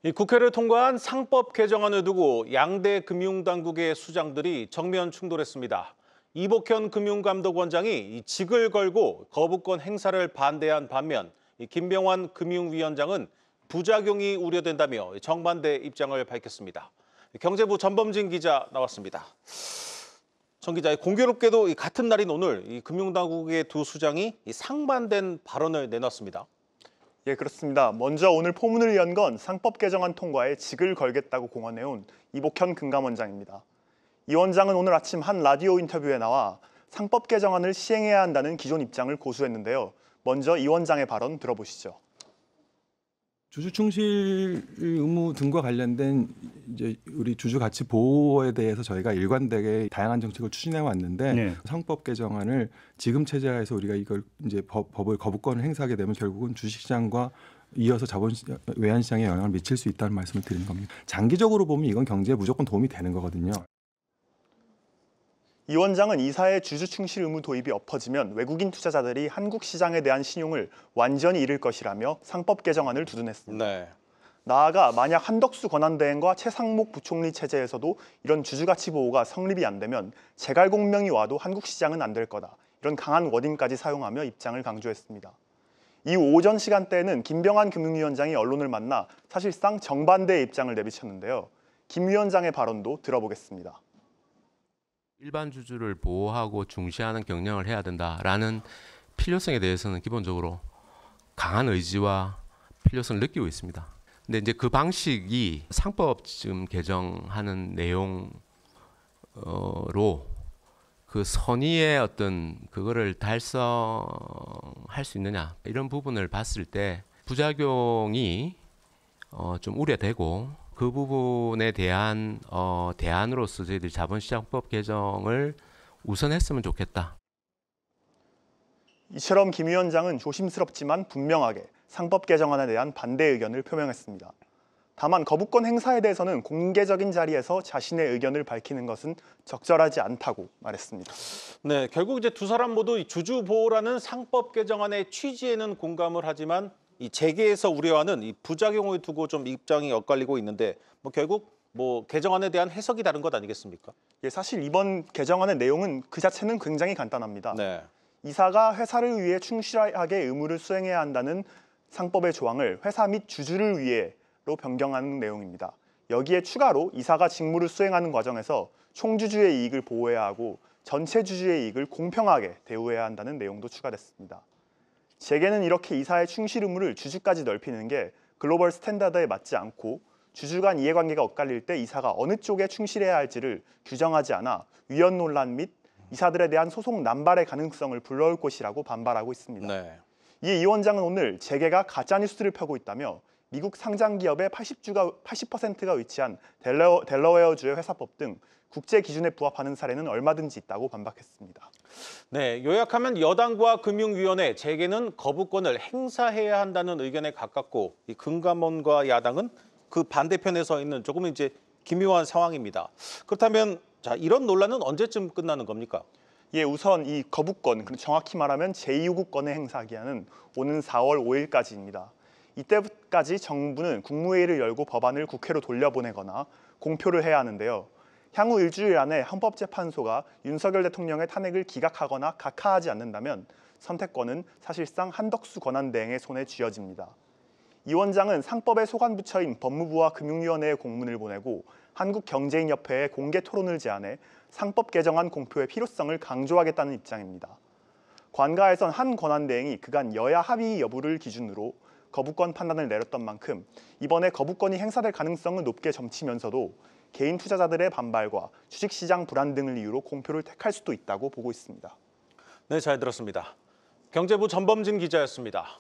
이 국회를 통과한 상법 개정안을 두고 양대 금융당국의 수장들이 정면 충돌했습니다. 이복현 금융감독원장이 직을 걸고 거부권 행사를 반대한 반면 김병환 금융위원장은 부작용이 우려된다며 정반대 입장을 밝혔습니다. 경제부 전범진 기자 나왔습니다. 전 기자, 공교롭게도 같은 날인 오늘 이 금융당국의 두 수장이 상반된 발언을 내놨습니다. 예, 그렇습니다. 먼저 오늘 포문을 연 건 상법 개정안 통과에 직을 걸겠다고 공언해온 이복현 금감원장입니다. 이 원장은 오늘 아침 한 라디오 인터뷰에 나와 상법 개정안을 시행해야 한다는 기존 입장을 고수했는데요. 먼저 이 원장의 발언 들어보시죠. 주주 충실 의무 등과 관련된 이제 우리 주주 가치 보호에 대해서 저희가 일관되게 다양한 정책을 추진해 왔는데 네. 상법 개정안을 지금 체제하에서 우리가 이걸 이제 법을 거부권을 행사하게 되면 결국은 주식시장과 이어서 외환시장에 영향을 미칠 수 있다는 말씀을 드리는 겁니다. 장기적으로 보면 이건 경제에 무조건 도움이 되는 거거든요. 이 원장은 이사의 주주 충실 의무 도입이 엎어지면 외국인 투자자들이 한국 시장에 대한 신용을 완전히 잃을 것이라며 상법 개정안을 두둔했습니다. 네. 나아가 만약 한덕수 권한대행과 최상목 부총리 체제에서도 이런 주주가치 보호가 성립이 안 되면 재갈공명이 와도 한국 시장은 안 될 거다. 이런 강한 워딩까지 사용하며 입장을 강조했습니다. 이후 오전 시간대에는 김병환 금융위원장이 언론을 만나 사실상 정반대의 입장을 내비쳤는데요. 김 위원장의 발언도 들어보겠습니다. 일반 주주를 보호하고 중시하는 경영을 해야 된다라는 필요성에 대해서는 기본적으로 강한 의지와 필요성을 느끼고 있습니다. 근데 이제 그 방식이 상법 지금 개정하는 내용으로 그 선의의 어떤 그거를 달성할 수 있느냐 이런 부분을 봤을 때 부작용이 좀 우려되고 그 부분에 대한 대안으로서 저희들이 자본시장법 개정을 우선했으면 좋겠다. 이처럼 김 위원장은 조심스럽지만 분명하게 상법 개정안에 대한 반대 의견을 표명했습니다. 다만 거부권 행사에 대해서는 공개적인 자리에서 자신의 의견을 밝히는 것은 적절하지 않다고 말했습니다. 네, 결국 이제 두 사람 모두 주주 보호라는 상법 개정안의 취지에는 공감을 하지만 이 재계에서 우려하는 이 부작용을 두고 좀 입장이 엇갈리고 있는데 결국 개정안에 대한 해석이 다른 것 아니겠습니까? 예, 사실 이번 개정안의 내용은 그 자체는 굉장히 간단합니다. 네. 이사가 회사를 위해 충실하게 의무를 수행해야 한다는 상법의 조항을 회사 및 주주를 위해로 변경하는 내용입니다. 여기에 추가로 이사가 직무를 수행하는 과정에서 총주주의 이익을 보호해야 하고 전체 주주의 이익을 공평하게 대우해야 한다는 내용도 추가됐습니다. 재계는 이렇게 이사의 충실 의무를 주주까지 넓히는 게 글로벌 스탠다드에 맞지 않고 주주 간 이해관계가 엇갈릴 때 이사가 어느 쪽에 충실해야 할지를 규정하지 않아 위헌 논란 및 이사들에 대한 소송 남발의 가능성을 불러올 것이라고 반발하고 있습니다. 네. 이에 이 원장은 오늘 재계가 가짜뉴스를 펴고 있다며 미국 상장 기업의 80%가 위치한 델러웨어주의 회사법 등 국제 기준에 부합하는 사례는 얼마든지 있다고 반박했습니다. 네, 요약하면 여당과 금융위원회, 재계는 거부권을 행사해야 한다는 의견에 가깝고 이 금감원과 야당은 그 반대편에 서 있는 조금 이제 기묘한 상황입니다. 그렇다면 이런 논란은 언제쯤 끝나는 겁니까? 예, 우선 이 거부권, 정확히 말하면 제2요구권의 행사 기한은 오는 4월 5일까지입니다. 이때까지 정부는 국무회의를 열고 법안을 국회로 돌려보내거나 공표를 해야 하는데요. 향후 일주일 안에 헌법재판소가 윤석열 대통령의 탄핵을 기각하거나 각하하지 않는다면 선택권은 사실상 한덕수 권한대행의 손에 쥐어집니다. 이 원장은 상법의 소관부처인 법무부와 금융위원회에 공문을 보내고 한국경제인협회에 공개 토론을 제안해 상법 개정안 공표의 필요성을 강조하겠다는 입장입니다. 관가에선 한 권한대행이 그간 여야 합의 여부를 기준으로 거부권 판단을 내렸던 만큼 이번에 거부권이 행사될 가능성은 높게 점치면서도 개인 투자자들의 반발과 주식시장 불안 등을 이유로 공표를 택할 수도 있다고 보고 있습니다. 네, 잘 들었습니다. 경제부 전범진 기자였습니다.